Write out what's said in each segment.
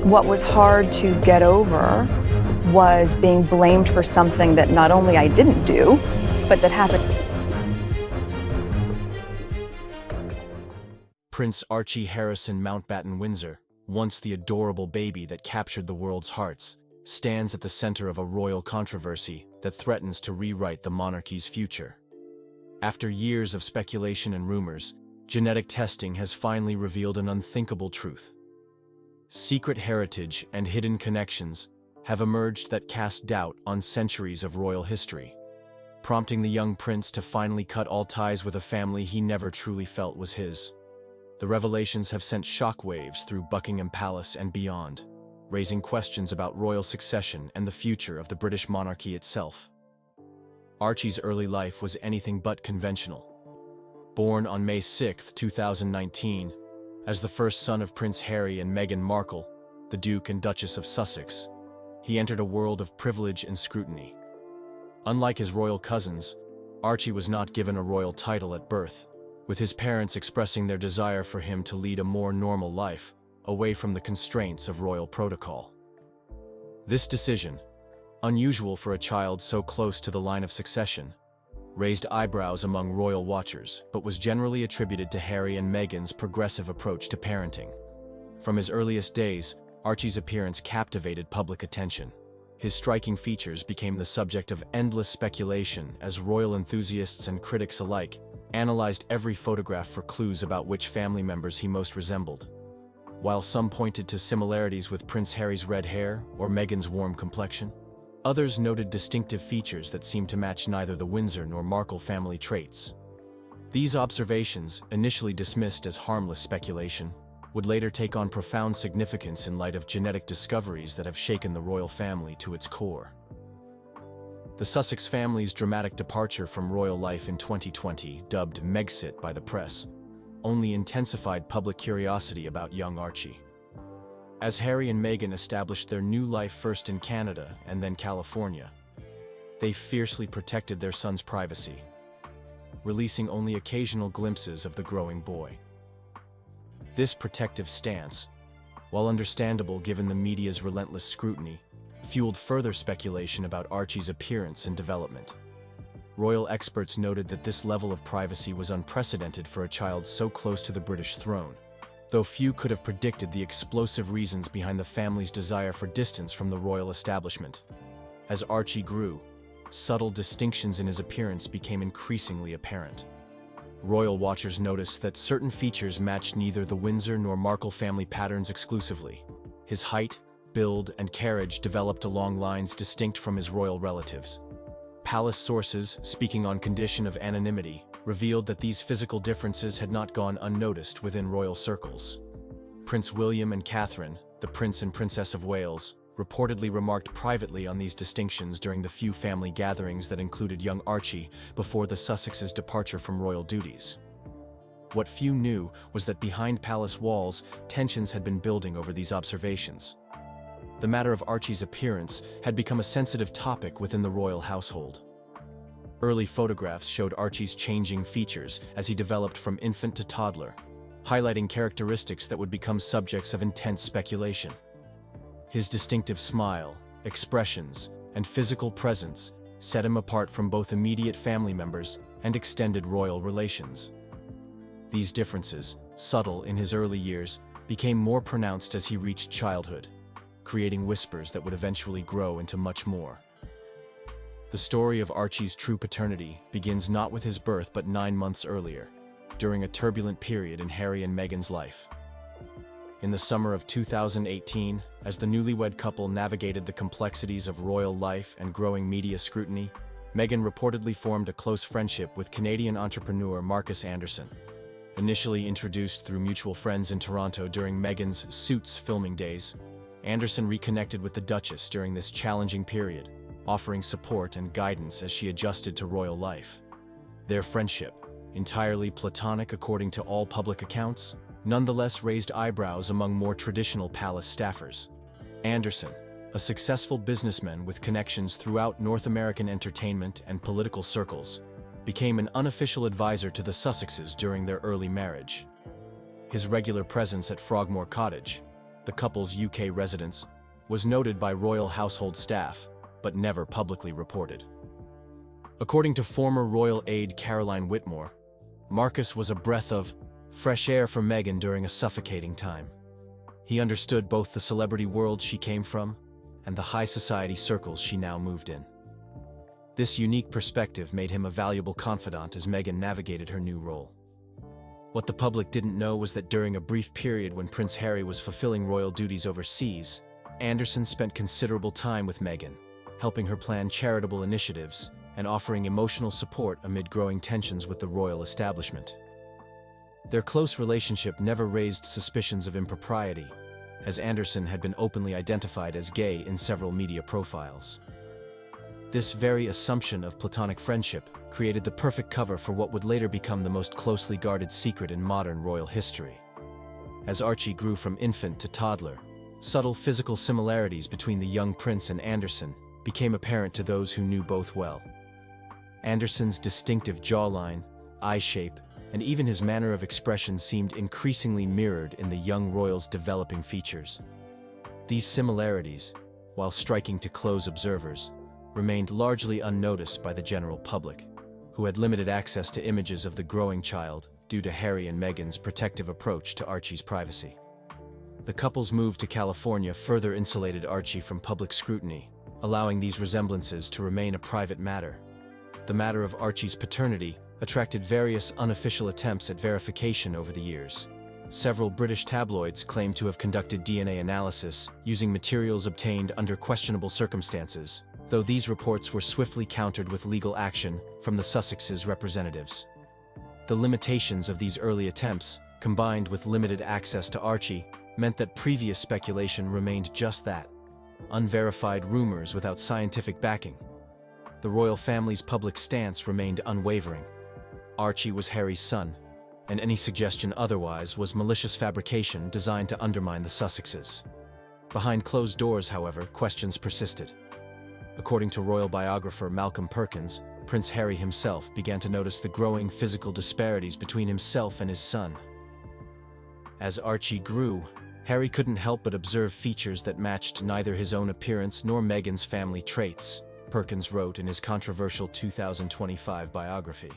What was hard to get over was being blamed for something that not only I didn't do, but that happened. Prince Archie Harrison Mountbatten Windsor, once the adorable baby that captured the world's hearts, stands at the center of a royal controversy that threatens to rewrite the monarchy's future. After years of speculation and rumors, genetic testing has finally revealed an unthinkable truth. Secret heritage and hidden connections have emerged that cast doubt on centuries of royal history, prompting the young prince to finally cut all ties with a family he never truly felt was his. The revelations have sent shockwaves through Buckingham Palace and beyond, raising questions about royal succession and the future of the British monarchy itself. Archie's early life was anything but conventional. Born on May 6, 2019, as the first son of Prince Harry and Meghan Markle, the Duke and Duchess of Sussex, he entered a world of privilege and scrutiny. Unlike his royal cousins, Archie was not given a royal title at birth, with his parents expressing their desire for him to lead a more normal life, away from the constraints of royal protocol. This decision, unusual for a child so close to the line of succession, raised eyebrows among royal watchers, but was generally attributed to Harry and Meghan's progressive approach to parenting. From his earliest days, Archie's appearance captivated public attention. His striking features became the subject of endless speculation as royal enthusiasts and critics alike analyzed every photograph for clues about which family members he most resembled. While some pointed to similarities with Prince Harry's red hair or Meghan's warm complexion, others noted distinctive features that seemed to match neither the Windsor nor Markle family traits. These observations, initially dismissed as harmless speculation, would later take on profound significance in light of genetic discoveries that have shaken the royal family to its core. The Sussex family's dramatic departure from royal life in 2020, dubbed Megxit by the press, only intensified public curiosity about young Archie. As Harry and Meghan established their new life first in Canada and then California, they fiercely protected their son's privacy, releasing only occasional glimpses of the growing boy. This protective stance, while understandable given the media's relentless scrutiny, fueled further speculation about Archie's appearance and development. Royal experts noted that this level of privacy was unprecedented for a child so close to the British throne, though few could have predicted the explosive reasons behind the family's desire for distance from the royal establishment. As Archie grew, subtle distinctions in his appearance became increasingly apparent. Royal watchers noticed that certain features matched neither the Windsor nor Markle family patterns exclusively. His height, build, and carriage developed along lines distinct from his royal relatives. Palace sources, speaking on condition of anonymity, revealed that these physical differences had not gone unnoticed within royal circles. Prince William and Catherine, the Prince and Princess of Wales, reportedly remarked privately on these distinctions during the few family gatherings that included young Archie before the Sussexes' departure from royal duties. What few knew was that behind palace walls, tensions had been building over these observations. The matter of Archie's appearance had become a sensitive topic within the royal household. Early photographs showed Archie's changing features as he developed from infant to toddler, highlighting characteristics that would become subjects of intense speculation. His distinctive smile, expressions, and physical presence set him apart from both immediate family members and extended royal relations. These differences, subtle in his early years, became more pronounced as he reached childhood, creating whispers that would eventually grow into much more. The story of Archie's true paternity begins not with his birth but 9 months earlier, during a turbulent period in Harry and Meghan's life. In the summer of 2018, as the newlywed couple navigated the complexities of royal life and growing media scrutiny, Meghan reportedly formed a close friendship with Canadian entrepreneur Marcus Anderson. Initially introduced through mutual friends in Toronto during Meghan's Suits filming days, Anderson reconnected with the Duchess during this challenging period, offering support and guidance as she adjusted to royal life. Their friendship, entirely platonic according to all public accounts, nonetheless raised eyebrows among more traditional palace staffers. Anderson, a successful businessman with connections throughout North American entertainment and political circles, became an unofficial advisor to the Sussexes during their early marriage. His regular presence at Frogmore Cottage, the couple's UK residence, was noted by royal household staff, but never publicly reported. According to former royal aide Caroline Whitmore, Marcus was a breath of fresh air for Meghan during a suffocating time. He understood both the celebrity world she came from and the high society circles she now moved in. This unique perspective made him a valuable confidant as Meghan navigated her new role. What the public didn't know was that during a brief period when Prince Harry was fulfilling royal duties overseas, Anderson spent considerable time with Meghan, helping her plan charitable initiatives and offering emotional support amid growing tensions with the royal establishment. Their close relationship never raised suspicions of impropriety, as Anderson had been openly identified as gay in several media profiles. This very assumption of platonic friendship created the perfect cover for what would later become the most closely guarded secret in modern royal history. As Archie grew from infant to toddler, subtle physical similarities between the young prince and Anderson became apparent to those who knew both well. Anderson's distinctive jawline, eye shape, and even his manner of expression seemed increasingly mirrored in the young royal's developing features. These similarities, while striking to close observers, remained largely unnoticed by the general public, who had limited access to images of the growing child due to Harry and Meghan's protective approach to Archie's privacy. The couple's move to California further insulated Archie from public scrutiny, allowing these resemblances to remain a private matter. The matter of Archie's paternity attracted various unofficial attempts at verification over the years. Several British tabloids claimed to have conducted DNA analysis using materials obtained under questionable circumstances, though these reports were swiftly countered with legal action from the Sussexes' representatives. The limitations of these early attempts, combined with limited access to Archie, meant that previous speculation remained just that: unverified rumors without scientific backing. The royal family's public stance remained unwavering. Archie was Harry's son, and any suggestion otherwise was malicious fabrication designed to undermine the Sussexes. Behind closed doors, however, questions persisted. According to royal biographer Malcolm Perkins, Prince Harry himself began to notice the growing physical disparities between himself and his son. As Archie grew, Harry couldn't help but observe features that matched neither his own appearance nor Meghan's family traits, Perkins wrote in his controversial 2025 biography.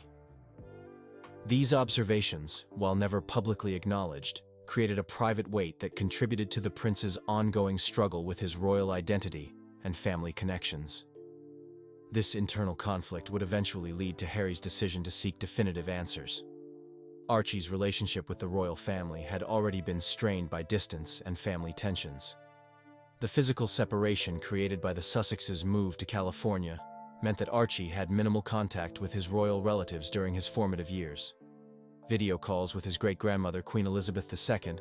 These observations, while never publicly acknowledged, created a private weight that contributed to the prince's ongoing struggle with his royal identity and family connections. This internal conflict would eventually lead to Harry's decision to seek definitive answers. Archie's relationship with the royal family had already been strained by distance and family tensions. The physical separation created by the Sussexes' move to California meant that Archie had minimal contact with his royal relatives during his formative years. Video calls with his great-grandmother Queen Elizabeth II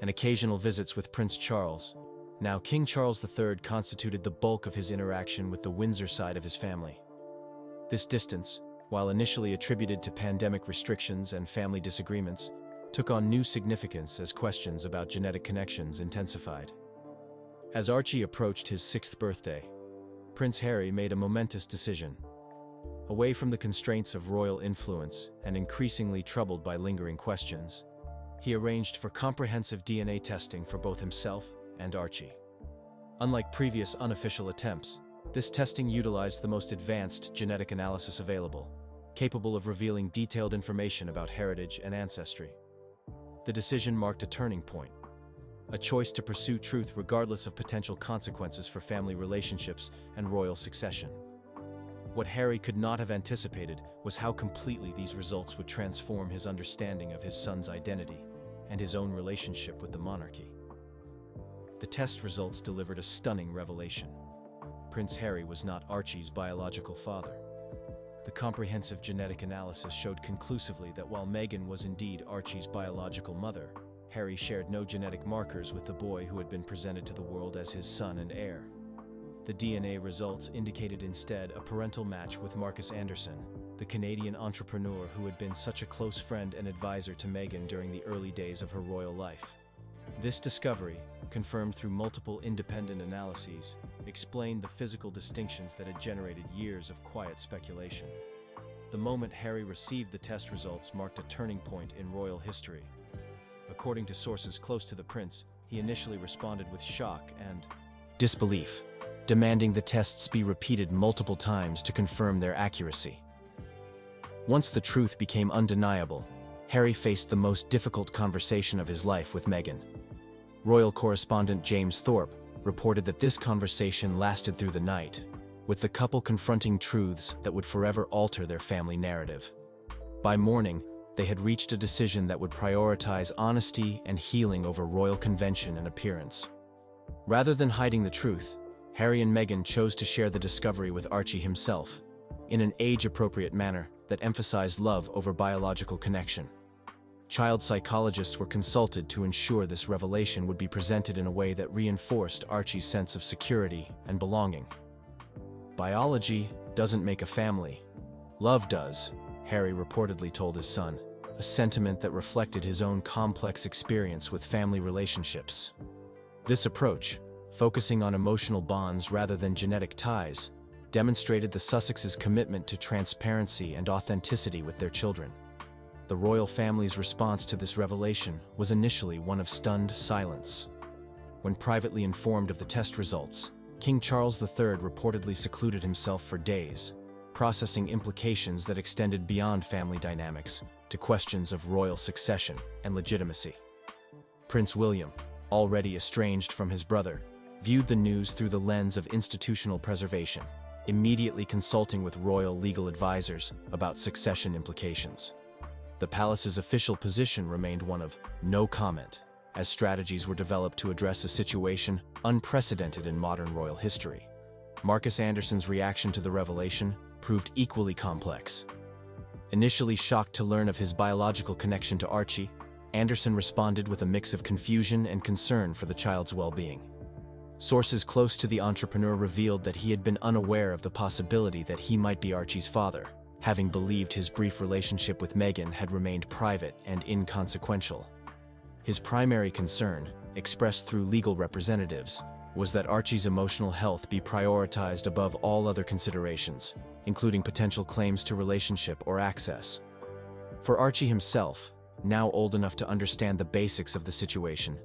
and occasional visits with Prince Charles, now King Charles III, constituted the bulk of his interaction with the Windsor side of his family. This distance, while initially attributed to pandemic restrictions and family disagreements, took on new significance as questions about genetic connections intensified. As Archie approached his 6th birthday, Prince Harry made a momentous decision. Away from the constraints of royal influence and increasingly troubled by lingering questions, he arranged for comprehensive DNA testing for both himself and Archie. Unlike previous unofficial attempts, this testing utilized the most advanced genetic analysis available, capable of revealing detailed information about heritage and ancestry. The decision marked a turning point, a choice to pursue truth regardless of potential consequences for family relationships and royal succession. What Harry could not have anticipated was how completely these results would transform his understanding of his son's identity and his own relationship with the monarchy. The test results delivered a stunning revelation. Prince Harry was not Archie's biological father. The comprehensive genetic analysis showed conclusively that while Meghan was indeed Archie's biological mother, Harry shared no genetic markers with the boy who had been presented to the world as his son and heir. The DNA results indicated instead a parental match with Marcus Anderson, the Canadian entrepreneur who had been such a close friend and advisor to Meghan during the early days of her royal life. This discovery, confirmed through multiple independent analyses, explained the physical distinctions that had generated years of quiet speculation. The moment Harry received the test results marked a turning point in royal history. According to sources close to the prince, he initially responded with shock and disbelief, demanding the tests be repeated multiple times to confirm their accuracy. Once the truth became undeniable, Harry faced the most difficult conversation of his life with Meghan. Royal correspondent James Thorpe reported that this conversation lasted through the night, with the couple confronting truths that would forever alter their family narrative. By morning, they had reached a decision that would prioritize honesty and healing over royal convention and appearance. Rather than hiding the truth, Harry and Meghan chose to share the discovery with Archie himself, in an age-appropriate manner that emphasized love over biological connection. Child psychologists were consulted to ensure this revelation would be presented in a way that reinforced Archie's sense of security and belonging. "Biology doesn't make a family. Love does," Harry reportedly told his son, a sentiment that reflected his own complex experience with family relationships. This approach, focusing on emotional bonds rather than genetic ties, demonstrated the Sussexes' commitment to transparency and authenticity with their children. The royal family's response to this revelation was initially one of stunned silence. When privately informed of the test results, King Charles III reportedly secluded himself for days, processing implications that extended beyond family dynamics to questions of royal succession and legitimacy. Prince William, already estranged from his brother, viewed the news through the lens of institutional preservation, immediately consulting with royal legal advisors about succession implications. The palace's official position remained one of no comment, as strategies were developed to address a situation unprecedented in modern royal history. Marcus Anderson's reaction to the revelation proved equally complex. Initially shocked to learn of his biological connection to Archie, Anderson responded with a mix of confusion and concern for the child's well-being. Sources close to the entrepreneur revealed that he had been unaware of the possibility that he might be Archie's father, having believed his brief relationship with Meghan had remained private and inconsequential. His primary concern, expressed through legal representatives, was that Archie's emotional health be prioritized above all other considerations, including potential claims to relationship or access. For Archie himself, now old enough to understand the basics of the situation,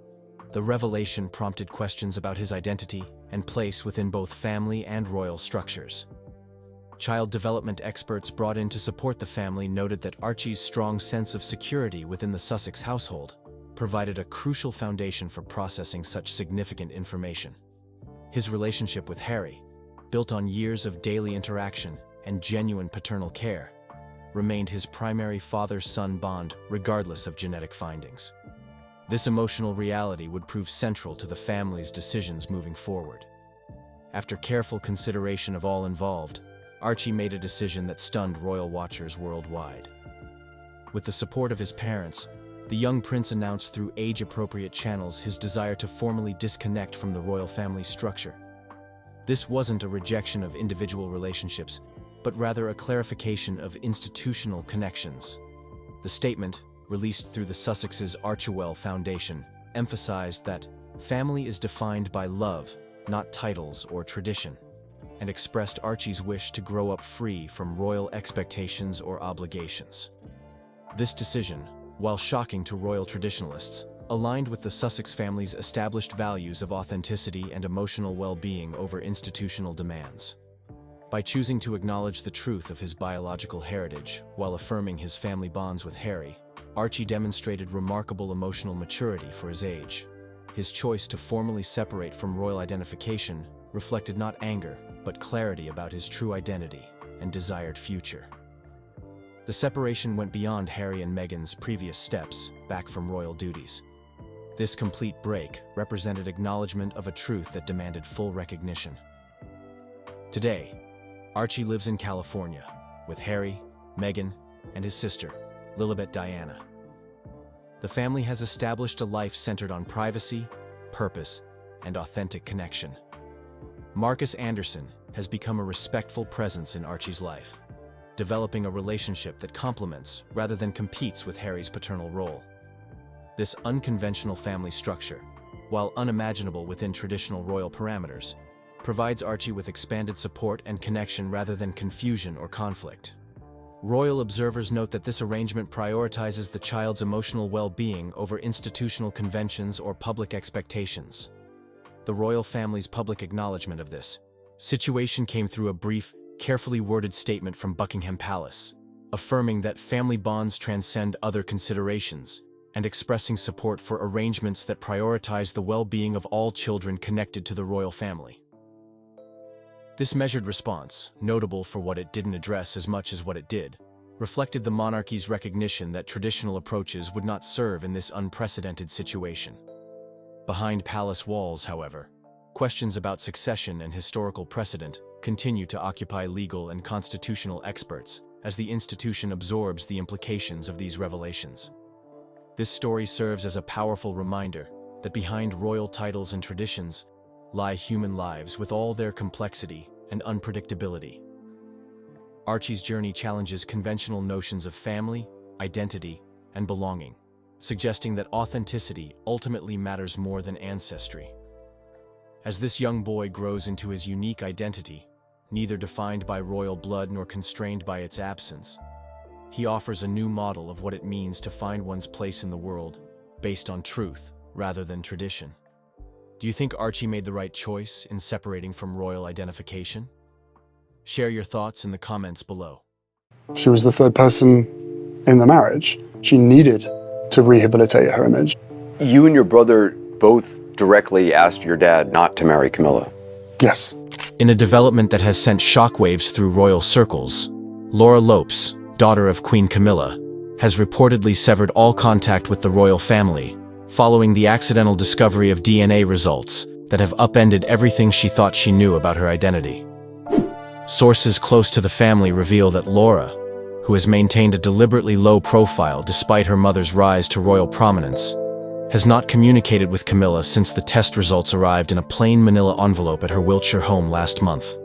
the revelation prompted questions about his identity and place within both family and royal structures. Child development experts brought in to support the family noted that Archie's strong sense of security within the Sussex household provided a crucial foundation for processing such significant information. His relationship with Harry, built on years of daily interaction and genuine paternal care, remained his primary father-son bond regardless of genetic findings. This emotional reality would prove central to the family's decisions moving forward. After careful consideration of all involved, Archie made a decision that stunned royal watchers worldwide. With the support of his parents, the young prince announced through age-appropriate channels his desire to formally disconnect from the royal family structure. This wasn't a rejection of individual relationships, but rather a clarification of institutional connections. The statement, released through the Sussexes' Archewell Foundation, emphasized that family is defined by love, not titles or tradition, and expressed Archie's wish to grow up free from royal expectations or obligations. This decision, while shocking to royal traditionalists, aligned with the Sussex family's established values of authenticity and emotional well-being over institutional demands. By choosing to acknowledge the truth of his biological heritage while affirming his family bonds with Harry, Archie demonstrated remarkable emotional maturity for his age. His choice to formally separate from royal identification reflected not anger, but clarity about his true identity and desired future. The separation went beyond Harry and Meghan's previous steps back from royal duties. This complete break represented acknowledgement of a truth that demanded full recognition. Today, Archie lives in California with Harry, Meghan, and his sister, Lilibet Diana. The family has established a life centered on privacy, purpose, and authentic connection. Marcus Anderson has become a respectful presence in Archie's life, developing a relationship that complements rather than competes with Harry's paternal role. This unconventional family structure, while unimaginable within traditional royal parameters, provides Archie with expanded support and connection rather than confusion or conflict. Royal observers note that this arrangement prioritizes the child's emotional well-being over institutional conventions or public expectations. The royal family's public acknowledgement of this situation came through a brief, carefully worded statement from Buckingham Palace, affirming that family bonds transcend other considerations and expressing support for arrangements that prioritize the well-being of all children connected to the royal family. This measured response, notable for what it didn't address as much as what it did, reflected the monarchy's recognition that traditional approaches would not serve in this unprecedented situation. Behind palace walls, however, questions about succession and historical precedent continue to occupy legal and constitutional experts as the institution absorbs the implications of these revelations. This story serves as a powerful reminder that behind royal titles and traditions lie human lives with all their complexity and unpredictability. Archie's journey challenges conventional notions of family, identity, and belonging, suggesting that authenticity ultimately matters more than ancestry. As this young boy grows into his unique identity, neither defined by royal blood nor constrained by its absence, he offers a new model of what it means to find one's place in the world based on truth rather than tradition. Do you think Archie made the right choice in separating from royal identification? Share your thoughts in the comments below. She was the third person in the marriage. She needed to rehabilitate her image. You and your brother both directly asked your dad not to marry Camilla. Yes. In a development that has sent shockwaves through royal circles, Laura Lopes, daughter of Queen Camilla, has reportedly severed all contact with the royal family, following the accidental discovery of DNA results that have upended everything she thought she knew about her identity. Sources close to the family reveal that Laura, who has maintained a deliberately low profile despite her mother's rise to royal prominence, has not communicated with Camilla since the test results arrived in a plain manila envelope at her Wiltshire home last month.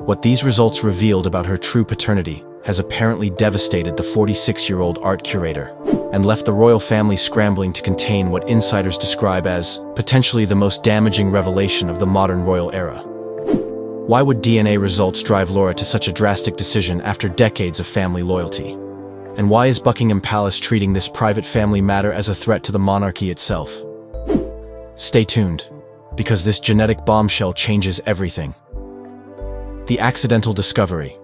What these results revealed about her true paternity has apparently devastated the 46-year-old art curator and left the royal family scrambling to contain what insiders describe as potentially the most damaging revelation of the modern royal era. Why would DNA results drive Laura to such a drastic decision after decades of family loyalty? And why is Buckingham Palace treating this private family matter as a threat to the monarchy itself? Stay tuned, because this genetic bombshell changes everything. The accidental discovery.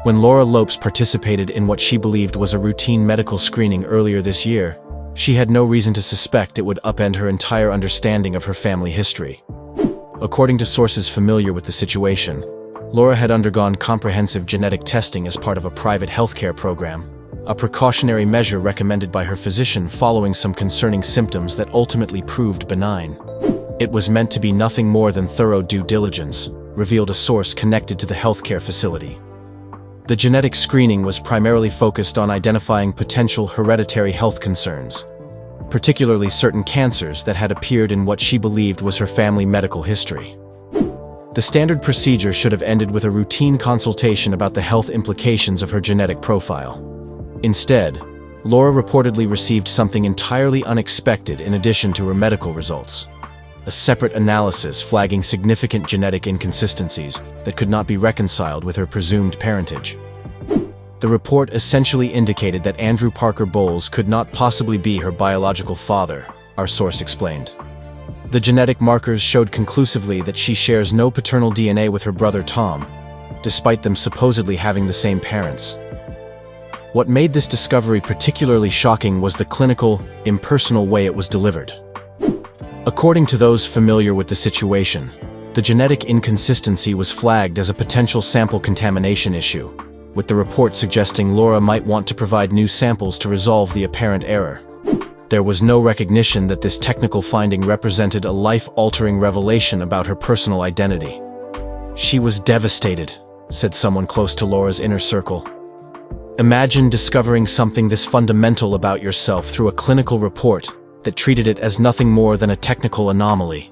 When Laura Lopes participated in what she believed was a routine medical screening earlier this year, she had no reason to suspect it would upend her entire understanding of her family history. According to sources familiar with the situation, Laura had undergone comprehensive genetic testing as part of a private healthcare program, a precautionary measure recommended by her physician following some concerning symptoms that ultimately proved benign. It was meant to be nothing more than thorough due diligence, revealed a source connected to the healthcare facility. The genetic screening was primarily focused on identifying potential hereditary health concerns, particularly certain cancers that had appeared in what she believed was her family medical history. The standard procedure should have ended with a routine consultation about the health implications of her genetic profile. Instead, Laura reportedly received something entirely unexpected in addition to her medical results: a separate analysis flagging significant genetic inconsistencies that could not be reconciled with her presumed parentage. The report essentially indicated that Andrew Parker Bowles could not possibly be her biological father, our source explained. The genetic markers showed conclusively that she shares no paternal DNA with her brother Tom, despite them supposedly having the same parents. What made this discovery particularly shocking was the clinical, impersonal way it was delivered. According to those familiar with the situation, the genetic inconsistency was flagged as a potential sample contamination issue, with the report suggesting Laura might want to provide new samples to resolve the apparent error. There was no recognition that this technical finding represented a life-altering revelation about her personal identity. She was devastated, said someone close to Laura's inner circle. Imagine discovering something this fundamental about yourself through a clinical report that treated it as nothing more than a technical anomaly.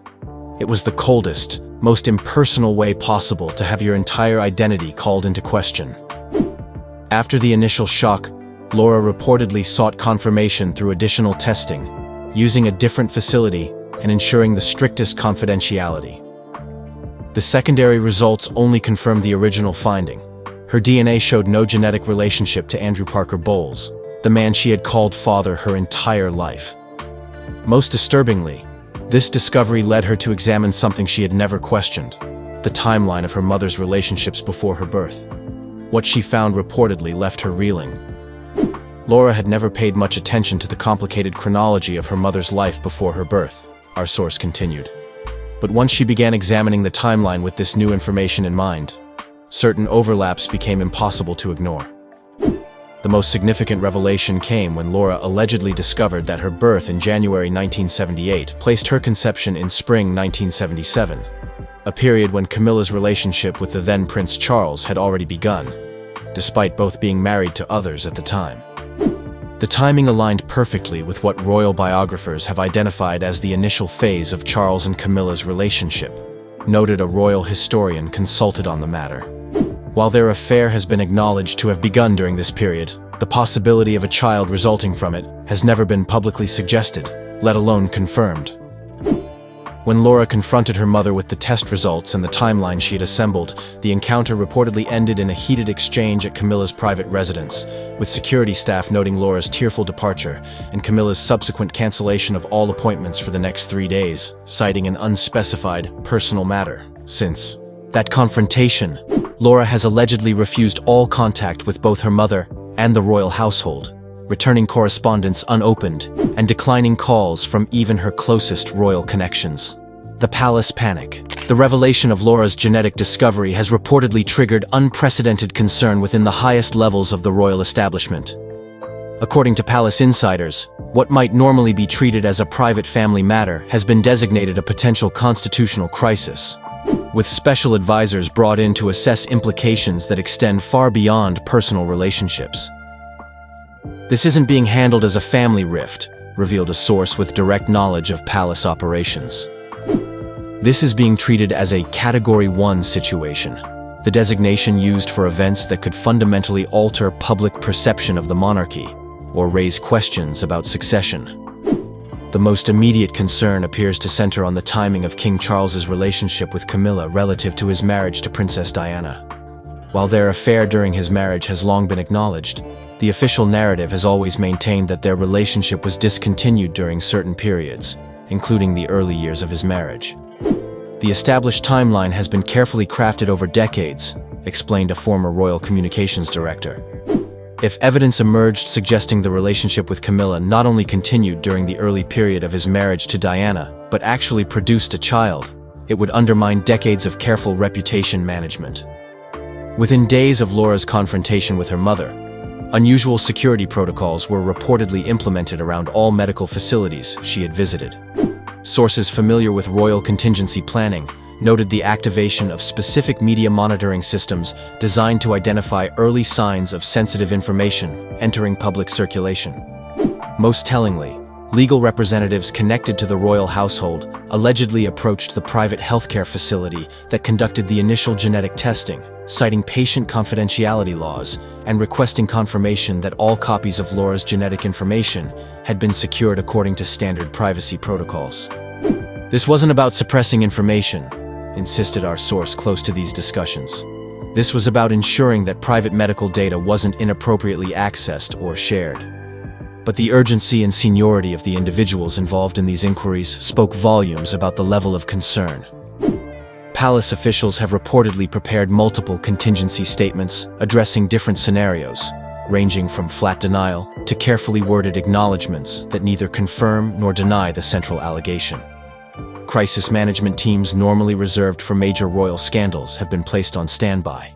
It was the coldest, most impersonal way possible to have your entire identity called into question. After the initial shock, Laura reportedly sought confirmation through additional testing, using a different facility and ensuring the strictest confidentiality. The secondary results only confirmed the original finding, Her DNA showed no genetic relationship to Andrew Parker Bowles, the man she had called father her entire life. Most disturbingly, this discovery led her to examine something she had never questioned: the timeline of her mother's relationships before her birth. What she found reportedly left her reeling. Laura had never paid much attention to the complicated chronology of her mother's life before her birth, our source continued. But once she began examining the timeline with this new information in mind, certain overlaps became impossible to ignore. The most significant revelation came when Laura allegedly discovered that her birth in January 1978 placed her conception in spring 1977, a period when Camilla's relationship with the then Prince Charles had already begun, despite both being married to others at the time. The timing aligned perfectly with what royal biographers have identified as the initial phase of Charles and Camilla's relationship, noted a royal historian consulted on the matter. While their affair has been acknowledged to have begun during this period, the possibility of a child resulting from it has never been publicly suggested, let alone confirmed. When Laura confronted her mother with the test results and the timeline she had assembled, the encounter reportedly ended in a heated exchange at Camilla's private residence, with security staff noting Laura's tearful departure and Camilla's subsequent cancellation of all appointments for the next 3 days, citing an unspecified personal matter. Since that confrontation, Laura has allegedly refused all contact with both her mother and the royal household, returning correspondence unopened and declining calls from even her closest royal connections. The palace panic. The revelation of Laura's genetic discovery has reportedly triggered unprecedented concern within the highest levels of the royal establishment. According to palace insiders, what might normally be treated as a private family matter has been designated a potential constitutional crisis, with special advisors brought in to assess implications that extend far beyond personal relationships. This isn't being handled as a family rift, revealed a source with direct knowledge of palace operations. This is being treated as a Category 1 situation, the designation used for events that could fundamentally alter public perception of the monarchy or raise questions about succession. The most immediate concern appears to center on the timing of King Charles's relationship with Camilla relative to his marriage to Princess Diana. While their affair during his marriage has long been acknowledged, the official narrative has always maintained that their relationship was discontinued during certain periods, including the early years of his marriage. The established timeline has been carefully crafted over decades, explained a former royal communications director. If evidence emerged suggesting the relationship with Camilla not only continued during the early period of his marriage to Diana, but actually produced a child, it would undermine decades of careful reputation management. Within days of Laura's confrontation with her mother, unusual security protocols were reportedly implemented around all medical facilities she had visited. Sources familiar with royal contingency planning noted the activation of specific media monitoring systems designed to identify early signs of sensitive information entering public circulation. Most tellingly, legal representatives connected to the royal household allegedly approached the private healthcare facility that conducted the initial genetic testing, citing patient confidentiality laws and requesting confirmation that all copies of Laura's genetic information had been secured according to standard privacy protocols. This wasn't about suppressing information, insisted our source close to these discussions. This was about ensuring that private medical data wasn't inappropriately accessed or shared. But the urgency and seniority of the individuals involved in these inquiries spoke volumes about the level of concern. Palace officials have reportedly prepared multiple contingency statements addressing different scenarios, ranging from flat denial to carefully worded acknowledgments that neither confirm nor deny the central allegation. Crisis management teams normally reserved for major royal scandals have been placed on standby,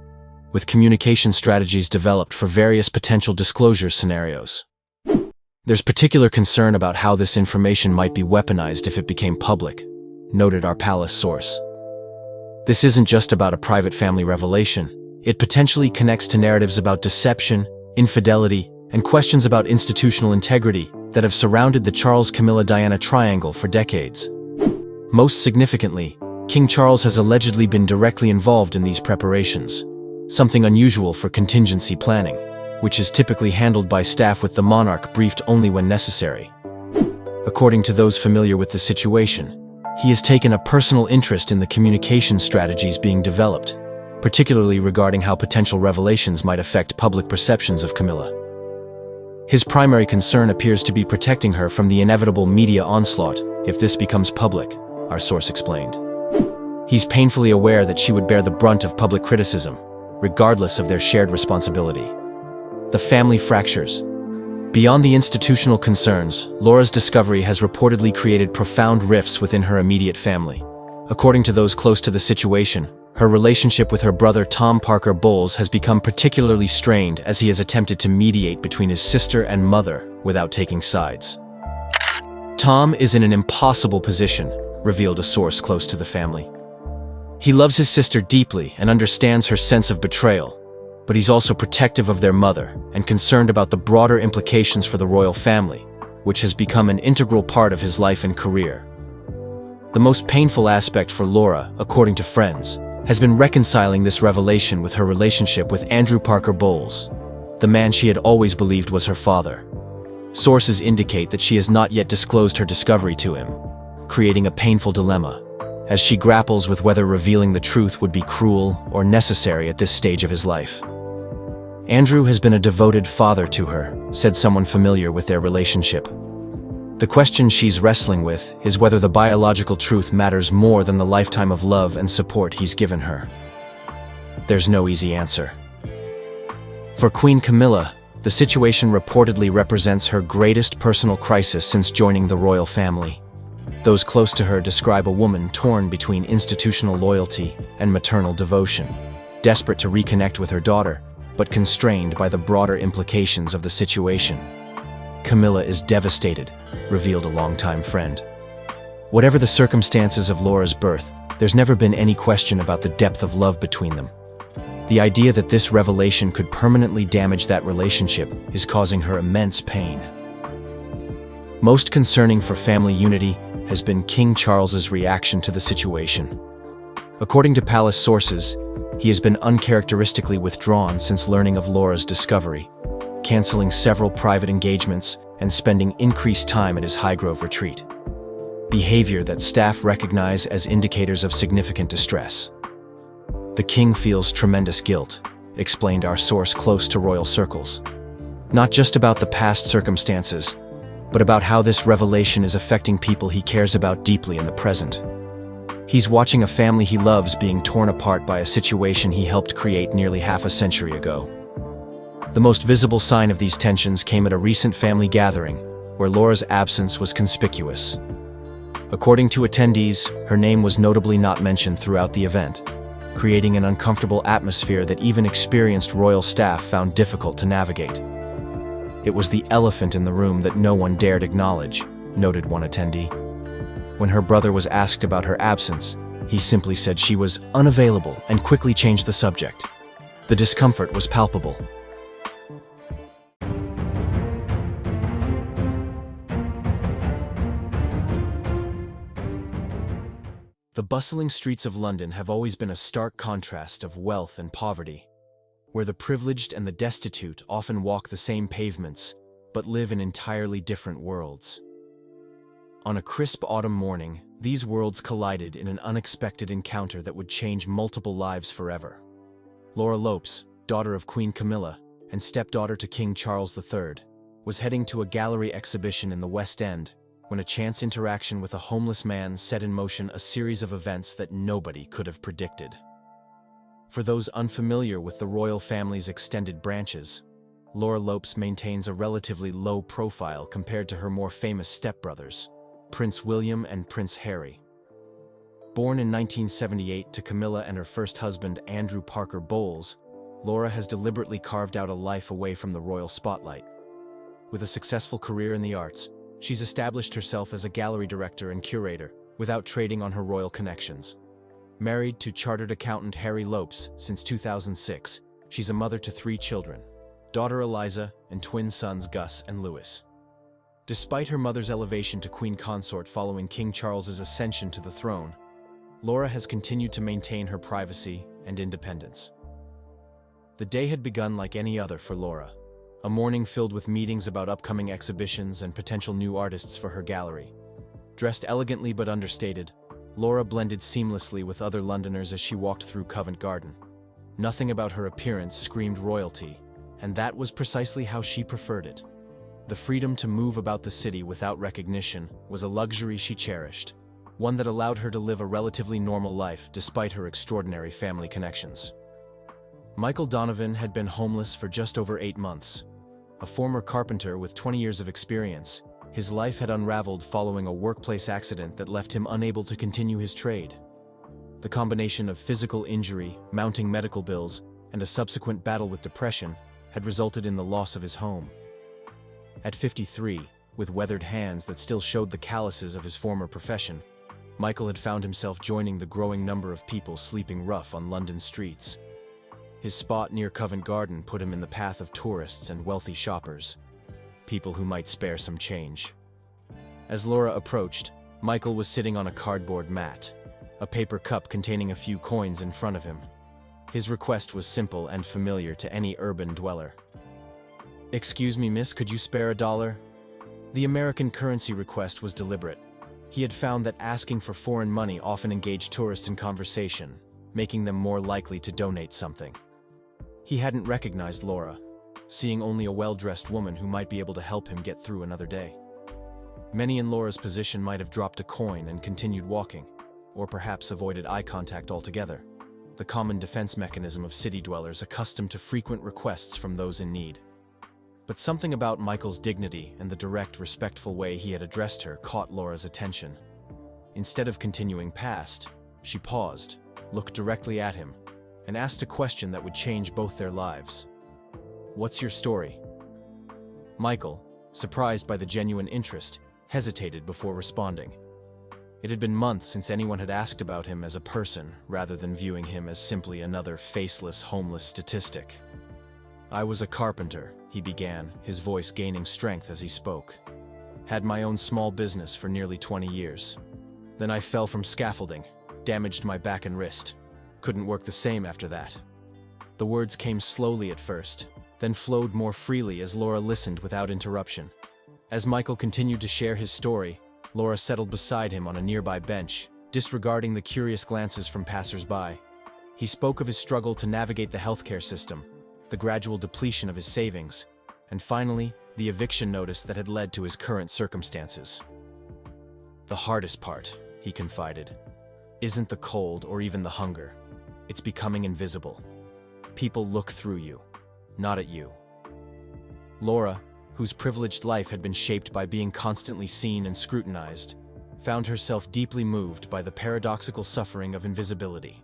with communication strategies developed for various potential disclosure scenarios. There's particular concern about how this information might be weaponized if it became public, noted our palace source. This isn't just about a private family revelation. It potentially connects to narratives about deception, infidelity, and questions about institutional integrity that have surrounded the Charles-Camilla-Diana triangle for decades. Most significantly, King Charles has allegedly been directly involved in these preparations, something unusual for contingency planning, which is typically handled by staff with the monarch briefed only when necessary. According to those familiar with the situation, he has taken a personal interest in the communication strategies being developed, particularly regarding how potential revelations might affect public perceptions of Camilla. His primary concern appears to be protecting her from the inevitable media onslaught if this becomes public, our source explained. He's painfully aware that she would bear the brunt of public criticism, regardless of their shared responsibility. The family fractures. Beyond the institutional concerns, Laura's discovery has reportedly created profound rifts within her immediate family. According to those close to the situation, her relationship with her brother Tom Parker Bowles has become particularly strained as he has attempted to mediate between his sister and mother without taking sides. Tom is in an impossible position, revealed a source close to the family. He loves his sister deeply and understands her sense of betrayal, but he's also protective of their mother and concerned about the broader implications for the royal family, which has become an integral part of his life and career. The most painful aspect for Laura, according to friends, has been reconciling this revelation with her relationship with Andrew Parker Bowles, the man she had always believed was her father. Sources indicate that she has not yet disclosed her discovery to him, creating a painful dilemma, as she grapples with whether revealing the truth would be cruel or necessary at this stage of his life. Andrew has been a devoted father to her, said someone familiar with their relationship. The question she's wrestling with is whether the biological truth matters more than the lifetime of love and support he's given her. There's no easy answer. For Queen Camilla, the situation reportedly represents her greatest personal crisis since joining the royal family. Those close to her describe a woman torn between institutional loyalty and maternal devotion, desperate to reconnect with her daughter, but constrained by the broader implications of the situation. Camilla is devastated, revealed a longtime friend. Whatever the circumstances of Laura's birth, there's never been any question about the depth of love between them. The idea that this revelation could permanently damage that relationship is causing her immense pain. Most concerning for family unity has been King Charles's reaction to the situation. According to palace sources, he has been uncharacteristically withdrawn since learning of Laura's discovery, canceling several private engagements and spending increased time at his Highgrove retreat. Behavior that staff recognize as indicators of significant distress. The king feels tremendous guilt, explained our source close to royal circles. Not just about the past circumstances, but about how this revelation is affecting people he cares about deeply in the present. He's watching a family he loves being torn apart by a situation he helped create nearly half a century ago. The most visible sign of these tensions came at a recent family gathering, where Laura's absence was conspicuous. According to attendees, her name was notably not mentioned throughout the event, creating an uncomfortable atmosphere that even experienced royal staff found difficult to navigate. It was the elephant in the room that no one dared acknowledge, noted one attendee. When her brother was asked about her absence, he simply said she was unavailable and quickly changed the subject. The discomfort was palpable. The bustling streets of London have always been a stark contrast of wealth and poverty, where the privileged and the destitute often walk the same pavements, but live in entirely different worlds. On a crisp autumn morning, these worlds collided in an unexpected encounter that would change multiple lives forever. Laura Lopes, daughter of Queen Camilla and stepdaughter to King Charles III, was heading to a gallery exhibition in the West End when a chance interaction with a homeless man set in motion a series of events that nobody could have predicted. For those unfamiliar with the royal family's extended branches, Laura Lopes maintains a relatively low profile compared to her more famous stepbrothers, Prince William and Prince Harry. Born in 1978 to Camilla and her first husband Andrew Parker Bowles, Laura has deliberately carved out a life away from the royal spotlight. With a successful career in the arts, she's established herself as a gallery director and curator, without trading on her royal connections. Married to chartered accountant Harry Lopes since 2006, she's a mother to 3 children, daughter Eliza and twin sons Gus and Louis. Despite her mother's elevation to queen consort following King Charles's ascension to the throne, Laura has continued to maintain her privacy and independence. The day had begun like any other for Laura, a morning filled with meetings about upcoming exhibitions and potential new artists for her gallery. Dressed elegantly but understated, Laura blended seamlessly with other Londoners as she walked through Covent Garden. Nothing about her appearance screamed royalty, and that was precisely how she preferred it. The freedom to move about the city without recognition was a luxury she cherished, one that allowed her to live a relatively normal life despite her extraordinary family connections. Michael Donovan had been homeless for just over 8 months. A former carpenter with 20 years of experience, his life had unraveled following a workplace accident that left him unable to continue his trade. The combination of physical injury, mounting medical bills, and a subsequent battle with depression had resulted in the loss of his home. At 53, with weathered hands that still showed the calluses of his former profession, Michael had found himself joining the growing number of people sleeping rough on London streets. His spot near Covent Garden put him in the path of tourists and wealthy shoppers, people who might spare some change. As Laura approached, Michael was sitting on a cardboard mat, a paper cup containing a few coins in front of him. His request was simple and familiar to any urban dweller. "Excuse me, miss, could you spare $1?" The American currency request was deliberate. He had found that asking for foreign money often engaged tourists in conversation, making them more likely to donate something. He hadn't recognized Laura, seeing only a well-dressed woman who might be able to help him get through another day. Many in Laura's position might have dropped a coin and continued walking, or perhaps avoided eye contact altogether, the common defense mechanism of city dwellers accustomed to frequent requests from those in need. But something about Michael's dignity and the direct, respectful way he had addressed her caught Laura's attention. Instead of continuing past, she paused, looked directly at him, and asked a question that would change both their lives. "What's your story?" Michael, surprised by the genuine interest, hesitated before responding. It had been months since anyone had asked about him as a person, rather than viewing him as simply another faceless, homeless statistic. "I was a carpenter," he began, his voice gaining strength as he spoke. "Had my own small business for nearly 20 years. Then I fell from scaffolding, damaged my back and wrist. Couldn't work the same after that." The words came slowly at first, then flowed more freely as Laura listened without interruption. As Michael continued to share his story, Laura settled beside him on a nearby bench, disregarding the curious glances from passers-by. He spoke of his struggle to navigate the healthcare system, the gradual depletion of his savings, and finally, the eviction notice that had led to his current circumstances. "The hardest part," he confided, "isn't the cold or even the hunger. It's becoming invisible. People look through you, not at you." Laura, whose privileged life had been shaped by being constantly seen and scrutinized, found herself deeply moved by the paradoxical suffering of invisibility.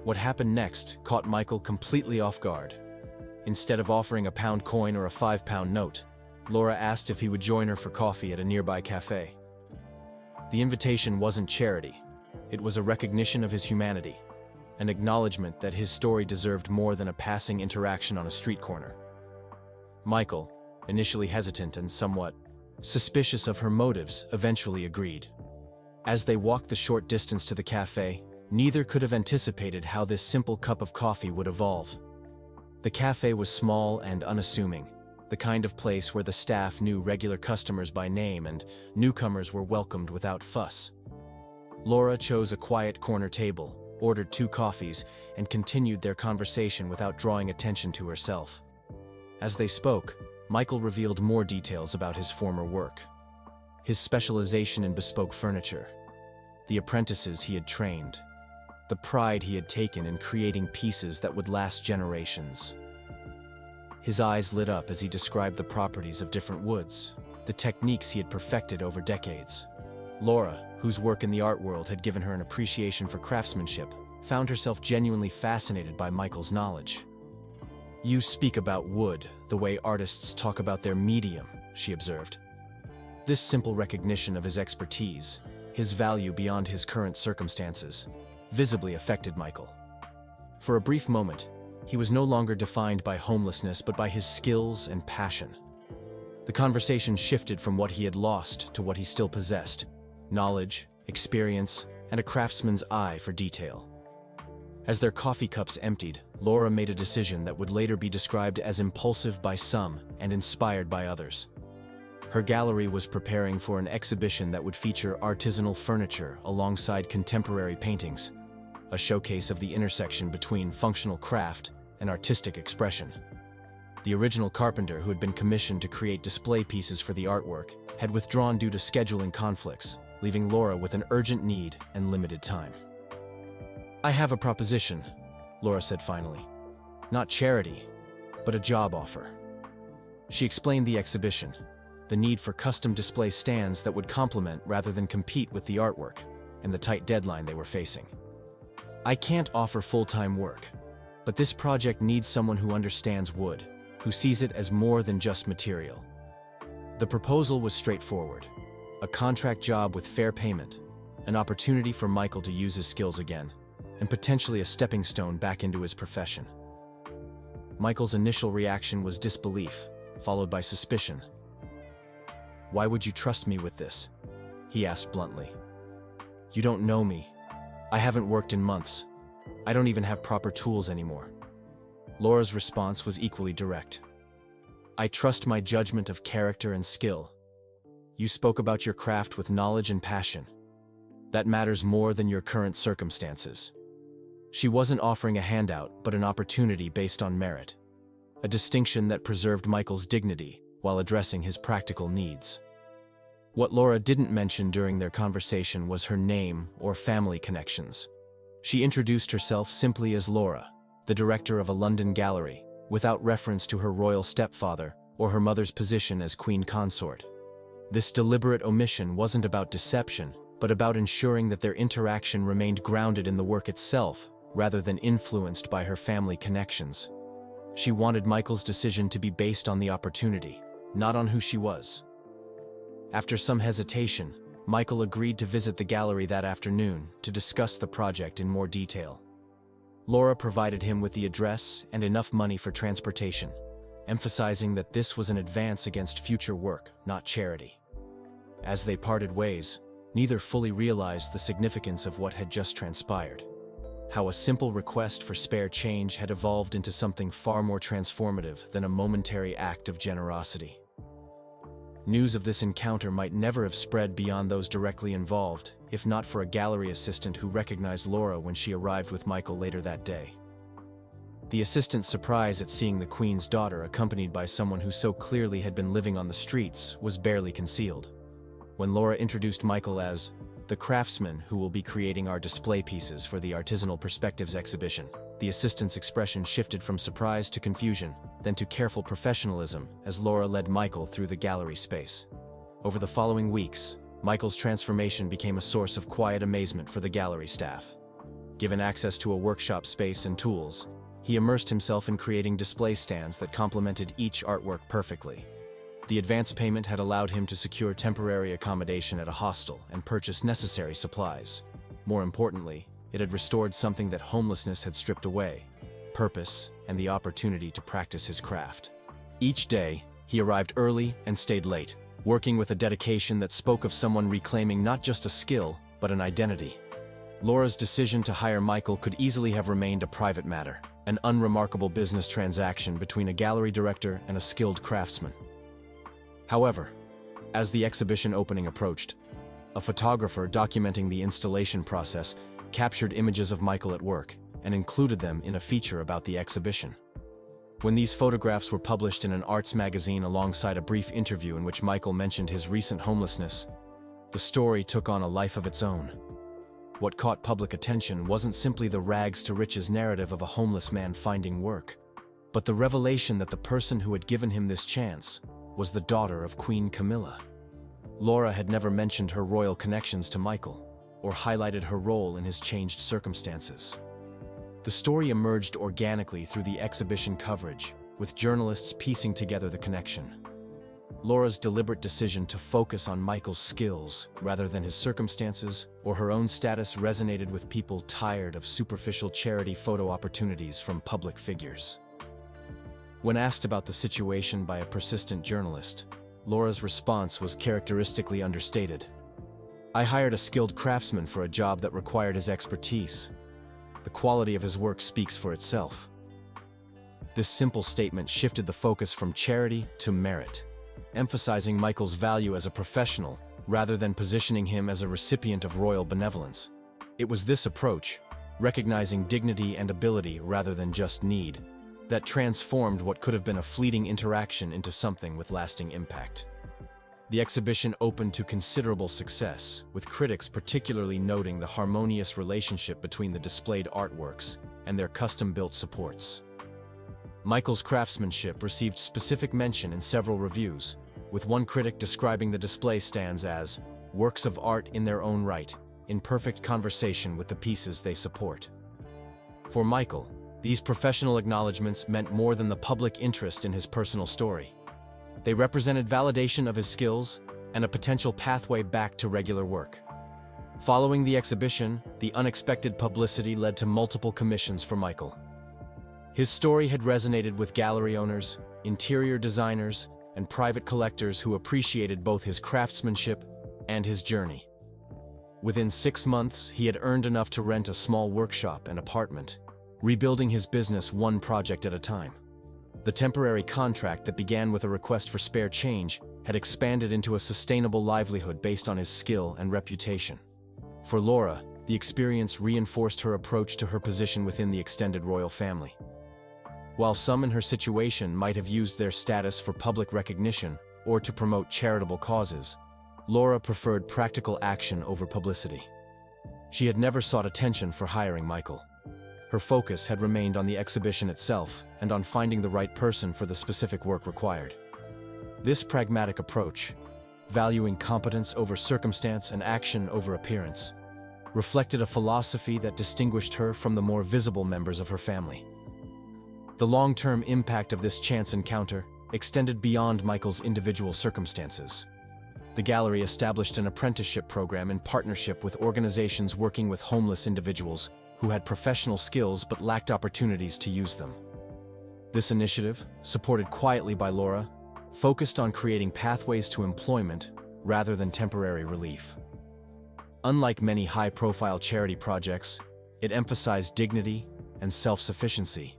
What happened next caught Michael completely off guard. Instead of offering a pound coin or a £5 note, Laura asked if he would join her for coffee at a nearby cafe. The invitation wasn't charity. It was a recognition of his humanity, an acknowledgement that his story deserved more than a passing interaction on a street corner. Michael, initially hesitant and somewhat suspicious of her motives, eventually agreed. As they walked the short distance to the cafe, neither could have anticipated how this simple cup of coffee would evolve. The cafe was small and unassuming, the kind of place where the staff knew regular customers by name and newcomers were welcomed without fuss. Laura chose a quiet corner table, ordered 2 coffees, and continued their conversation without drawing attention to herself. As they spoke, Michael revealed more details about his former work. His specialization in bespoke furniture, the apprentices he had trained, the pride he had taken in creating pieces that would last generations. His eyes lit up as he described the properties of different woods, the techniques he had perfected over decades. Laura, whose work in the art world had given her an appreciation for craftsmanship, found herself genuinely fascinated by Michael's knowledge. "You speak about wood the way artists talk about their medium," she observed. This simple recognition of his expertise, his value beyond his current circumstances, visibly affected Michael. For a brief moment, he was no longer defined by homelessness but by his skills and passion. The conversation shifted from what he had lost to what he still possessed: knowledge, experience, and a craftsman's eye for detail. As their coffee cups emptied, Laura made a decision that would later be described as impulsive by some and inspired by others. Her gallery was preparing for an exhibition that would feature artisanal furniture alongside contemporary paintings. a showcase of the intersection between functional craft and artistic expression. The original carpenter, who had been commissioned to create display pieces for the artwork, had withdrawn due to scheduling conflicts, leaving Laura with an urgent need and limited time. "I have a proposition," Laura said finally. "Not charity, but a job offer." She explained the exhibition, the need for custom display stands that would complement rather than compete with the artwork, and the tight deadline they were facing. "I can't offer full-time work, but this project needs someone who understands wood, who sees it as more than just material." The proposal was straightforward: a contract job with fair payment, an opportunity for Michael to use his skills again, and potentially a stepping stone back into his profession. Michael's initial reaction was disbelief, followed by suspicion. "Why would you trust me with this?" he asked bluntly. "You don't know me. I haven't worked in months. I don't even have proper tools anymore." Laura's response was equally direct. "I trust my judgment of character and skill. You spoke about your craft with knowledge and passion. That matters more than your current circumstances." She wasn't offering a handout, but an opportunity based on merit, a distinction that preserved Michael's dignity while addressing his practical needs. What Laura didn't mention during their conversation was her name or family connections. She introduced herself simply as Laura, the director of a London gallery, without reference to her royal stepfather or her mother's position as queen consort. This deliberate omission wasn't about deception, but about ensuring that their interaction remained grounded in the work itself, rather than influenced by her family connections. She wanted Michael's decision to be based on the opportunity, not on who she was. After some hesitation, Michael agreed to visit the gallery that afternoon to discuss the project in more detail. Laura provided him with the address and enough money for transportation, emphasizing that this was an advance against future work, not charity. As they parted ways, neither fully realized the significance of what had just transpired. How a simple request for spare change had evolved into something far more transformative than a momentary act of generosity. News of this encounter might never have spread beyond those directly involved, if not for a gallery assistant who recognized Laura when she arrived with Michael later that day. The assistant's surprise at seeing the Queen's daughter accompanied by someone who so clearly had been living on the streets was barely concealed. When Laura introduced Michael as the craftsman who will be creating our display pieces for the Artisanal Perspectives exhibition, the assistant's expression shifted from surprise to confusion, then to careful professionalism as Laura led Michael through the gallery space. Over the following weeks, Michael's transformation became a source of quiet amazement for the gallery staff. Given access to a workshop space and tools, he immersed himself in creating display stands that complemented each artwork perfectly. The advance payment had allowed him to secure temporary accommodation at a hostel and purchase necessary supplies. More importantly, it had restored something that homelessness had stripped away: purpose and the opportunity to practice his craft. Each day, he arrived early and stayed late, working with a dedication that spoke of someone reclaiming not just a skill, but an identity. Laura's decision to hire Michael could easily have remained a private matter, an unremarkable business transaction between a gallery director and a skilled craftsman. However, as the exhibition opening approached, a photographer documenting the installation process captured images of Michael at work and included them in a feature about the exhibition. When these photographs were published in an arts magazine alongside a brief interview in which Michael mentioned his recent homelessness, the story took on a life of its own. What caught public attention wasn't simply the rags to riches narrative of a homeless man finding work, but the revelation that the person who had given him this chance was the daughter of Queen Camilla. Laura had never mentioned her royal connections to Michael, or highlighted her role in his changed circumstances. The story emerged organically through the exhibition coverage, with journalists piecing together the connection. Laura's deliberate decision to focus on Michael's skills rather than his circumstances or her own status resonated with people tired of superficial charity photo opportunities from public figures. When asked about the situation by a persistent journalist, Laura's response was characteristically understated. "I hired a skilled craftsman for a job that required his expertise. The quality of his work speaks for itself." This simple statement shifted the focus from charity to merit, emphasizing Michael's value as a professional rather than positioning him as a recipient of royal benevolence. It was this approach, recognizing dignity and ability rather than just need, that transformed what could have been a fleeting interaction into something with lasting impact. The exhibition opened to considerable success, with critics particularly noting the harmonious relationship between the displayed artworks and their custom-built supports. Michael's craftsmanship received specific mention in several reviews, with one critic describing the display stands as works of art in their own right, in perfect conversation with the pieces they support. For Michael, these professional acknowledgments meant more than the public interest in his personal story. They represented validation of his skills and a potential pathway back to regular work. Following the exhibition, the unexpected publicity led to multiple commissions for Michael. His story had resonated with gallery owners, interior designers, and private collectors who appreciated both his craftsmanship and his journey. Within 6 months, he had earned enough to rent a small workshop and apartment, rebuilding his business one project at a time. The temporary contract that began with a request for spare change had expanded into a sustainable livelihood based on his skill and reputation. For Laura, the experience reinforced her approach to her position within the extended royal family. While some in her situation might have used their status for public recognition or to promote charitable causes, Laura preferred practical action over publicity. She had never sought attention for hiring Michael. Her focus had remained on the exhibition itself and on finding the right person for the specific work required. This pragmatic approach, valuing competence over circumstance and action over appearance, reflected a philosophy that distinguished her from the more visible members of her family. The long-term impact of this chance encounter extended beyond Michael's individual circumstances. The gallery established an apprenticeship program in partnership with organizations working with homeless individuals who had professional skills but lacked opportunities to use them. This initiative, supported quietly by Laura, focused on creating pathways to employment rather than temporary relief. Unlike many high-profile charity projects, it emphasized dignity and self-sufficiency,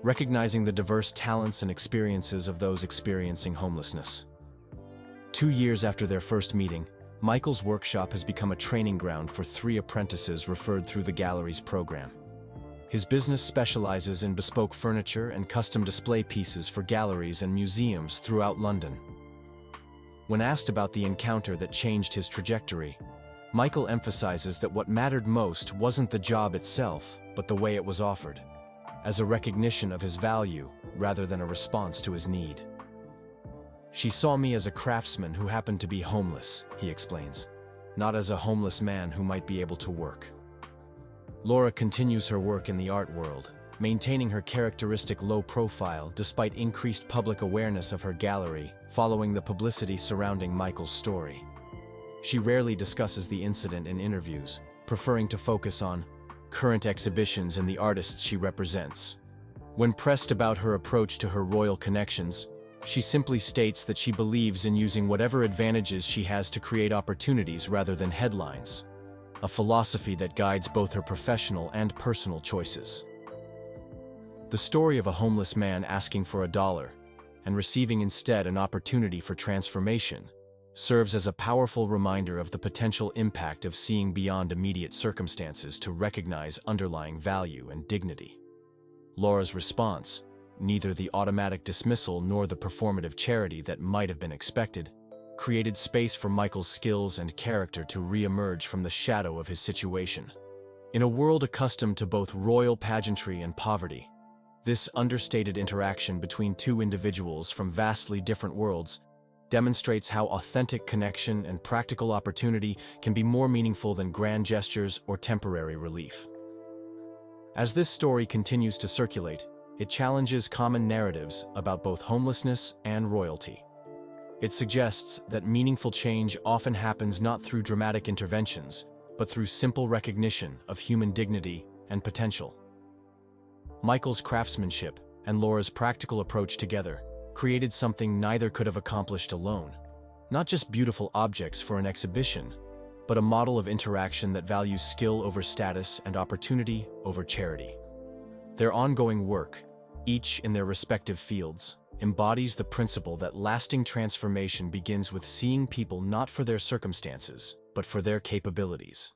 recognizing the diverse talents and experiences of those experiencing homelessness. 2 years after their first meeting, Michael's workshop has become a training ground for 3 apprentices referred through the gallery's program. His business specializes in bespoke furniture and custom display pieces for galleries and museums throughout London. When asked about the encounter that changed his trajectory, Michael emphasizes that what mattered most wasn't the job itself, but the way it was offered, as a recognition of his value rather than a response to his need. She saw me as a craftsman who happened to be homeless, he explains, not as a homeless man who might be able to work. Laura continues her work in the art world, maintaining her characteristic low profile despite increased public awareness of her gallery following the publicity surrounding Michael's story. She rarely discusses the incident in interviews, preferring to focus on current exhibitions and the artists she represents. When pressed about her approach to her royal connections, she simply states that she believes in using whatever advantages she has to create opportunities rather than headlines, a philosophy that guides both her professional and personal choices. The story of a homeless man asking for $1 and receiving instead an opportunity for transformation serves as a powerful reminder of the potential impact of seeing beyond immediate circumstances to recognize underlying value and dignity. Laura's response, neither the automatic dismissal nor the performative charity that might have been expected, created space for Michael's skills and character to re-emerge from the shadow of his situation. In a world accustomed to both royal pageantry and poverty, this understated interaction between 2 individuals from vastly different worlds demonstrates how authentic connection and practical opportunity can be more meaningful than grand gestures or temporary relief. As this story continues to circulate, it challenges common narratives about both homelessness and royalty. It suggests that meaningful change often happens not through dramatic interventions, but through simple recognition of human dignity and potential. Michael's craftsmanship and Laura's practical approach together created something neither could have accomplished alone. Not just beautiful objects for an exhibition, but a model of interaction that values skill over status and opportunity over charity. Their ongoing work, each in their respective fields, embodies the principle that lasting transformation begins with seeing people not for their circumstances, but for their capabilities.